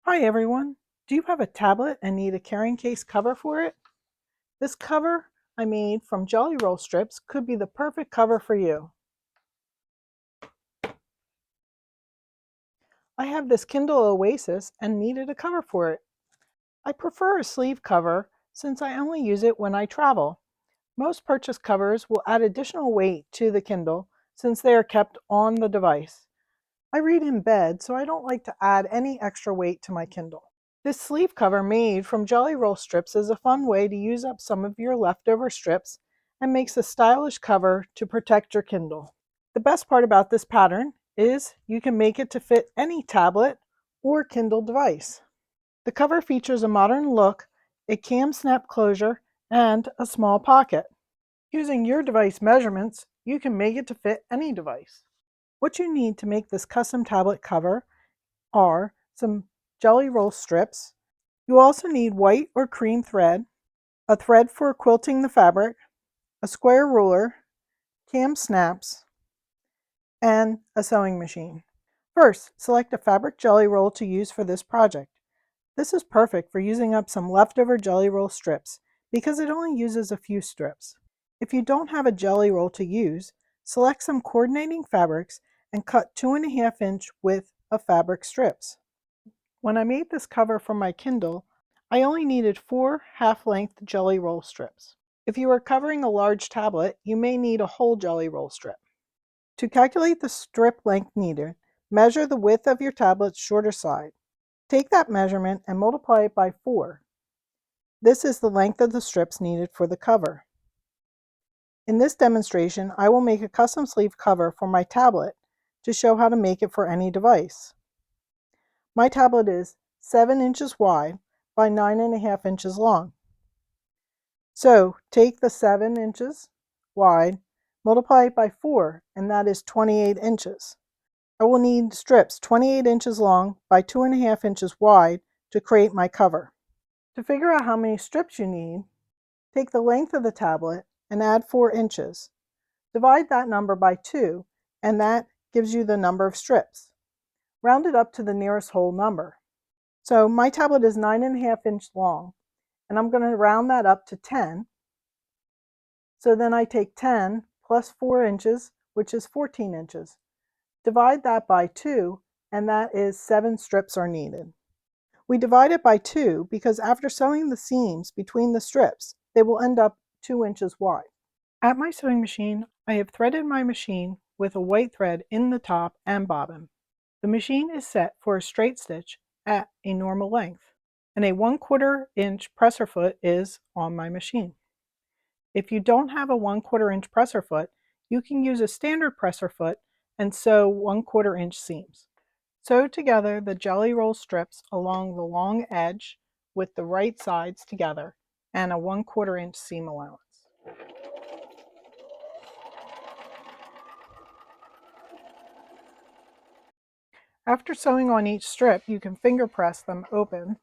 Hi everyone! Do you have a tablet and need a carrying case cover for it? This cover I made from Jelly Roll strips could be the perfect cover for you. I have this Kindle Oasis and needed a cover for it. I prefer a sleeve cover since I only use it when I travel. Most purchase covers will add additional weight to the Kindle since they are kept on the device. I read in bed, so I don't like to add any extra weight to my Kindle. This sleeve cover made from Jelly Roll strips is a fun way to use up some of your leftover strips and makes a stylish cover to protect your Kindle. The best part about this pattern is you can make it to fit any tablet or Kindle device. The cover features a modern look, a cam snap closure, and a small pocket. Using your device measurements, you can make it to fit any device. What you need to make this custom tablet cover are some Jelly Roll strips. You also need white or cream thread, a thread for quilting the fabric, a square ruler, cam snaps, and a sewing machine. First, select a fabric jelly roll to use for this project. This is perfect for using up some leftover jelly roll strips because it only uses a few strips. If you don't have a jelly roll to use, select some coordinating fabrics and cut 2.5-inch width of fabric strips. When I made this cover for my Kindle, I only needed 4 half-length jelly roll strips. If you are covering a large tablet, you may need a whole jelly roll strip. To calculate the strip length needed, measure the width of your tablet's shorter side. Take that measurement and multiply it by 4. This is the length of the strips needed for the cover. In this demonstration, I will make a custom sleeve cover for my tablet to show how to make it for any device. My tablet is 7 inches wide by 9.5 inches long. So take the 7 inches wide, multiply it by 4, and that is 28 inches. I will need strips 28 inches long by 2.5 inches wide to create my cover. To figure out how many strips you need, take the length of the tablet and add 4 inches. Divide that number by 2, and that gives you the number of strips. Round it up to the nearest whole number. So my tablet is 9.5 inches long, and I'm going to round that up to 10. So then I take 10 plus 4 inches, which is 14 inches. Divide that by 2, and that is 7 strips are needed. We divide it by 2 because after sewing the seams between the strips, they will end up 2 inches wide. At my sewing machine, I have threaded my machine with a white thread in the top and bottom. The machine is set for a straight stitch at a normal length, and a 1/4 inch presser foot is on my machine. If you don't have a 1/4 inch presser foot, you can use a standard presser foot and sew 1/4 inch seams. Sew together the jelly roll strips along the long edge with the right sides together and a 1/4 inch seam allowance. After sewing on each strip, you can finger press them open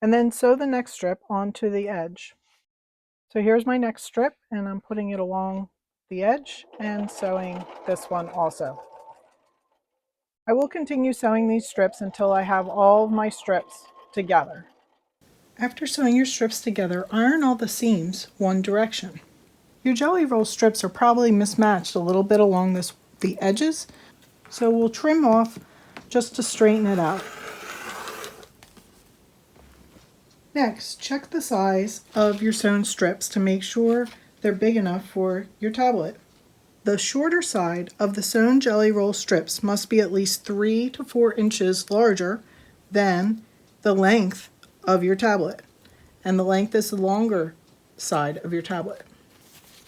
and then sew the next strip onto the edge. So here's my next strip, and I'm putting it along the edge and sewing this one also. I will continue sewing these strips until I have all of my strips together. After sewing your strips together, iron all the seams one direction. Your jelly roll strips are probably mismatched a little bit along the edges, so we'll trim off just to straighten it out. Next, check the size of your sewn strips to make sure they're big enough for your tablet. The shorter side of the sewn jelly roll strips must be at least 3 to 4 inches larger than the length of your tablet, and the length is the longer side of your tablet.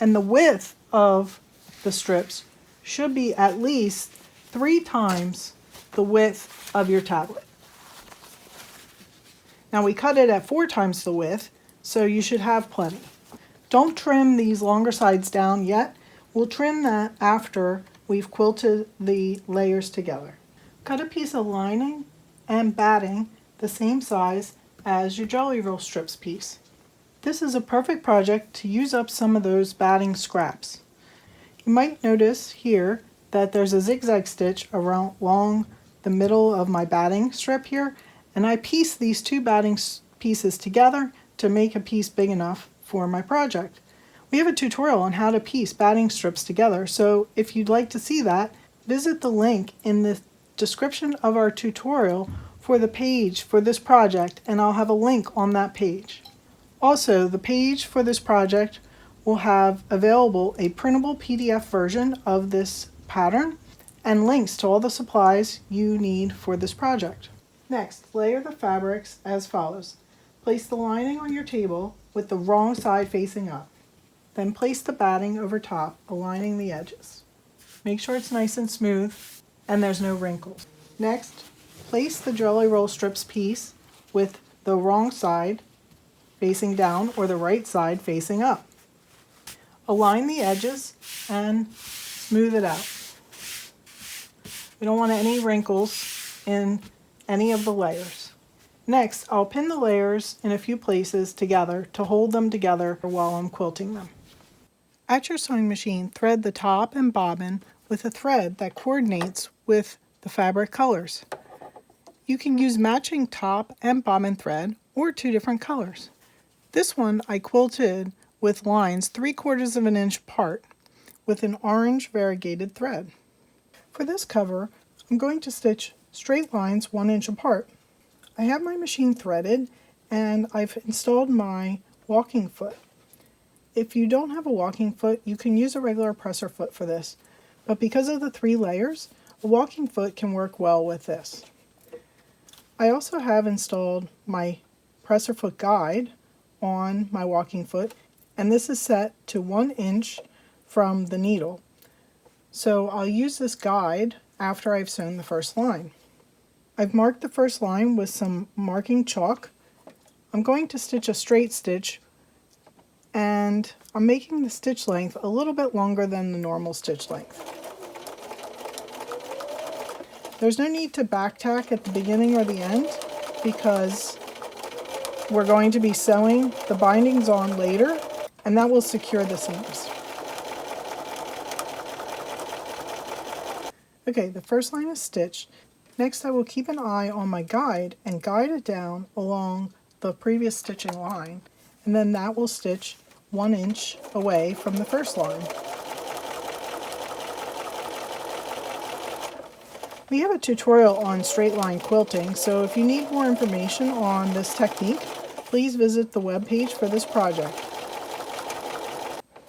And the width of the strips should be at least 3 times the width of your tablet. Now we cut it at 4 times the width, so you should have plenty. Don't trim these longer sides down yet. We'll trim that after we've quilted the layers together. Cut a piece of lining and batting the same size as your jelly roll strips piece. This is a perfect project to use up some of those batting scraps. You might notice here that there's a zigzag stitch along the middle of my batting strip here, and I pieced these two batting pieces together to make a piece big enough for my project. We have a tutorial on how to piece batting strips together, so if you'd like to see that, visit the link in the description of our tutorial for the page for this project, and I'll have a link on that page. Also, the page for this project will have available a printable PDF version of this pattern and links to all the supplies you need for this project. Next, layer the fabrics as follows. Place the lining on your table with the wrong side facing up. Then place the batting over top, aligning the edges. Make sure it's nice and smooth and there's no wrinkles. Next, place the jelly roll strips piece with the wrong side facing down or the right side facing up. Align the edges and smooth it out. We don't want any wrinkles in any of the layers. Next, I'll pin the layers in a few places together to hold them together while I'm quilting them. At your sewing machine, thread the top and bobbin with a thread that coordinates with the fabric colors. You can use matching top and bobbin thread or two different colors. This one I quilted with lines 3/4 of an inch apart with an orange variegated thread. For this cover, I'm going to stitch straight lines 1 inch apart. I have my machine threaded and I've installed my walking foot. If you don't have a walking foot, you can use a regular presser foot for this, but because of the 3 layers, a walking foot can work well with this. I also have installed my presser foot guide on my walking foot, and this is set to 1 inch from the needle. So I'll use this guide after I've sewn the first line. I've marked the first line with some marking chalk. I'm going to stitch a straight stitch, and I'm making the stitch length a little bit longer than the normal stitch length. There's no need to back tack at the beginning or the end because we're going to be sewing the bindings on later, and that will secure the seams. Okay, the first line is stitched. Next, I will keep an eye on my guide and guide it down along the previous stitching line, and then that will stitch 1 inch away from the first line. We have a tutorial on straight line quilting, so if you need more information on this technique, please visit the web page for this project.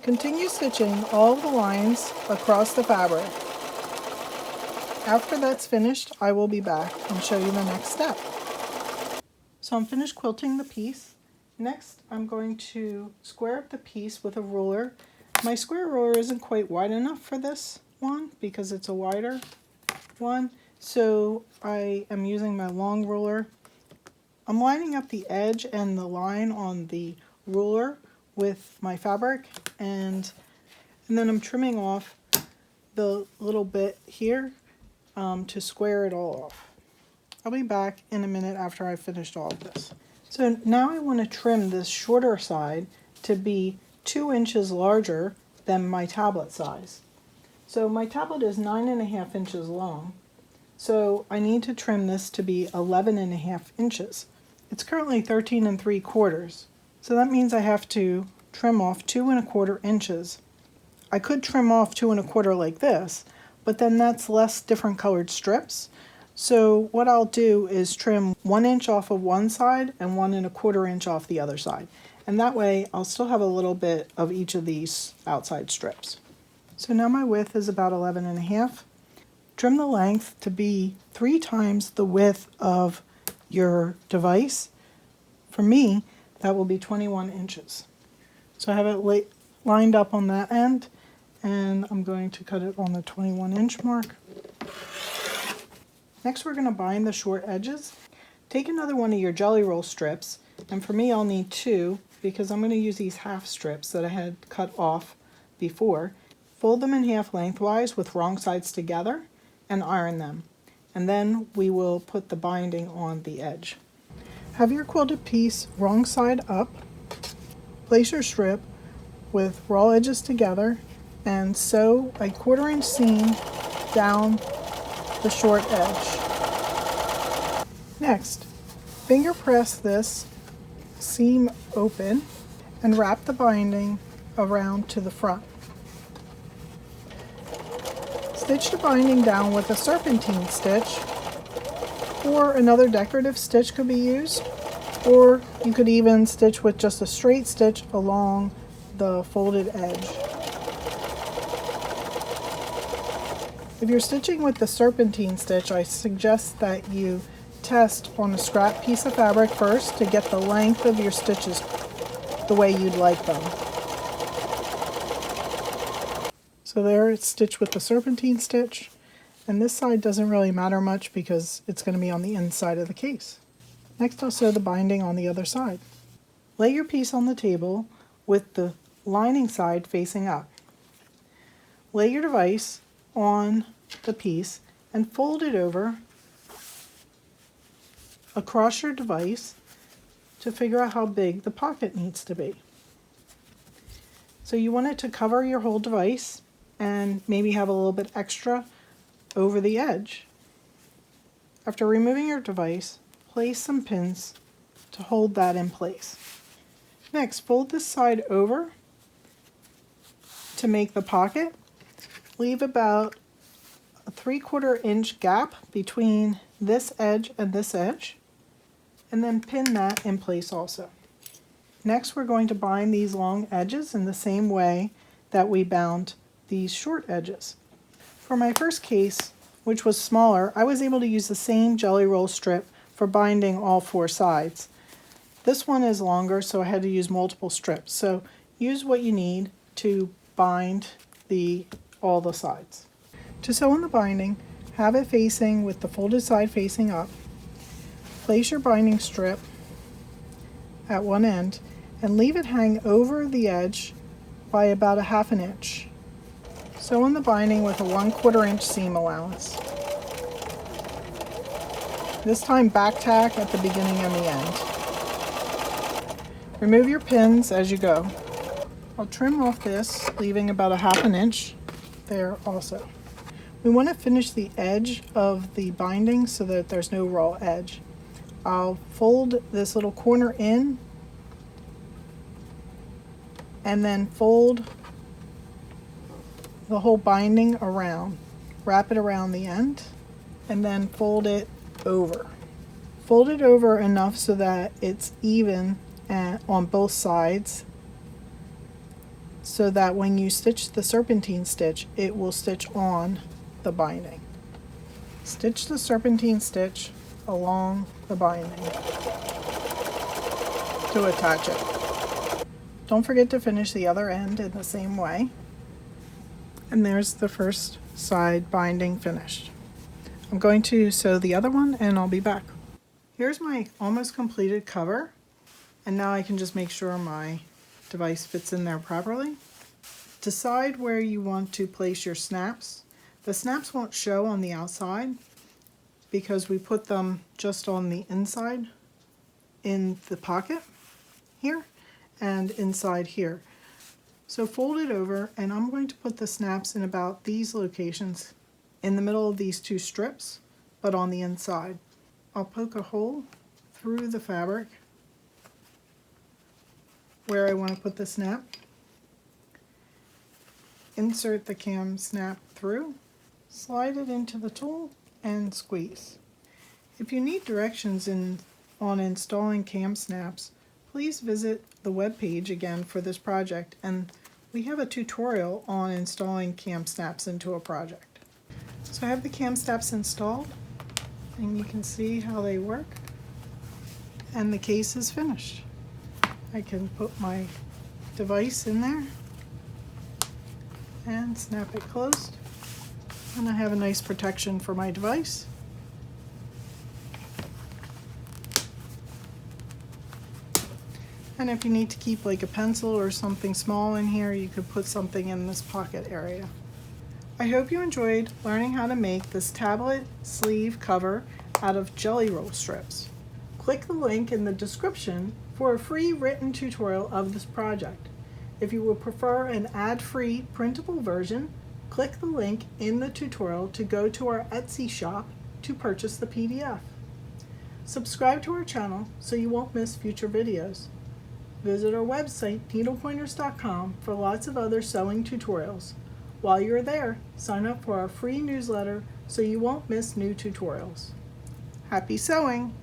Continue stitching all of the lines across the fabric. After that's finished, I will be back and show you the next step. So I'm finished quilting the piece. Next, I'm going to square up the piece with a ruler. My square ruler isn't quite wide enough for this one because it's a wider one, so I am using my long ruler. I'm lining up the edge and the line on the ruler with my fabric, and then I'm trimming off the little bit here to square it all off. I'll be back in a minute after I've finished all of this. So now I want to trim this shorter side to be 2 inches larger than my tablet size. So my tablet is 9.5 inches long, so I need to trim this to be 11.5 inches. It's currently 13 3/4, so that means I have to trim off 2 1/4 inches. I could trim off 2 1/4 like this, but then that's less different colored strips. So what I'll do is trim 1 inch off of one side and 1 1/4 inch off the other side. And that way I'll still have a little bit of each of these outside strips. So now my width is about 11.5. Trim the length to be 3 times the width of your device. For me, that will be 21 inches. So I have it lined up on that end, and I'm going to cut it on the 21 inch mark. Next, we're going to bind the short edges. Take another one of your jelly roll strips, and for me I'll need 2 because I'm going to use these half strips that I had cut off before. Fold them in half lengthwise with wrong sides together and iron them. And then we will put the binding on the edge. Have your quilted piece wrong side up. Place your strip with raw edges together and sew a 1/4 inch seam down the short edge. Next, Finger press this seam open and wrap the binding around to the front. Stitch the binding down with a serpentine stitch, or another decorative stitch could be used, or you could even stitch with just a straight stitch along the folded edge. If you're stitching with the serpentine stitch, I suggest that you test on a scrap piece of fabric first to get the length of your stitches the way you'd like them. So there, it's stitched with the serpentine stitch, and this side doesn't really matter much because it's going to be on the inside of the case. Next, I'll sew the binding on the other side. Lay your piece on the table with the lining side facing up. Lay your device on the piece and fold it over across your device to figure out how big the pocket needs to be. So you want it to cover your whole device and maybe have a little bit extra over the edge. After removing your device, place some pins to hold that in place. Next, fold this side over to make the pocket. Leave about a 3/4 inch gap between this edge and this edge, and then pin that in place also. Next, we're going to bind these long edges in the same way that we bound these short edges. For my first case, which was smaller, I was able to use the same jelly roll strip for binding all 4 sides. This one is longer, so I had to use multiple strips. So use what you need to bind all the sides. To sew on the binding, have it facing with the folded side facing up. Place your binding strip at one end and leave it hang over the edge by about a 1/2 inch. Sew on the binding with a 1/4 inch seam allowance. This time back tack at the beginning and the end. Remove your pins as you go. I'll trim off this, leaving about a 1/2 inch there also. We want to finish the edge of the binding so that there's no raw edge. I'll fold this little corner in and then fold the whole binding around. Wrap it around the end and then fold it over. Fold it over enough so that it's even on both sides, so that when you stitch the serpentine stitch, it will stitch on the binding. Stitch the serpentine stitch along the binding to attach it. Don't forget to finish the other end in the same way. And there's the first side binding finished. I'm going to sew the other one and I'll be back. Here's my almost completed cover, and now I can just make sure my device fits in there properly. Decide where you want to place your snaps. The snaps won't show on the outside because we put them just on the inside in the pocket here and inside here. So fold it over, and I'm going to put the snaps in about these locations in the middle of these 2 strips, but on the inside. I'll poke a hole through the fabric where I want to put the snap. Insert the cam snap through, slide it into the tool, and squeeze. If you need directions on installing cam snaps, please visit the web page again for this project, and we have a tutorial on installing cam snaps into a project. So I have the cam snaps installed, and you can see how they work, and the case is finished. I can put my device in there and snap it closed, and I have a nice protection for my device. And if you need to keep like a pencil or something small in here, you could put something in this pocket area. I hope you enjoyed learning how to make this tablet sleeve cover out of jelly roll strips. Click the link in the description for a free written tutorial of this project. If you would prefer an ad-free printable version, click the link in the tutorial to go to our Etsy shop to purchase the PDF. Subscribe to our channel so you won't miss future videos. Visit our website, needlepointers.com, for lots of other sewing tutorials. While you're there, sign up for our free newsletter so you won't miss new tutorials. Happy sewing!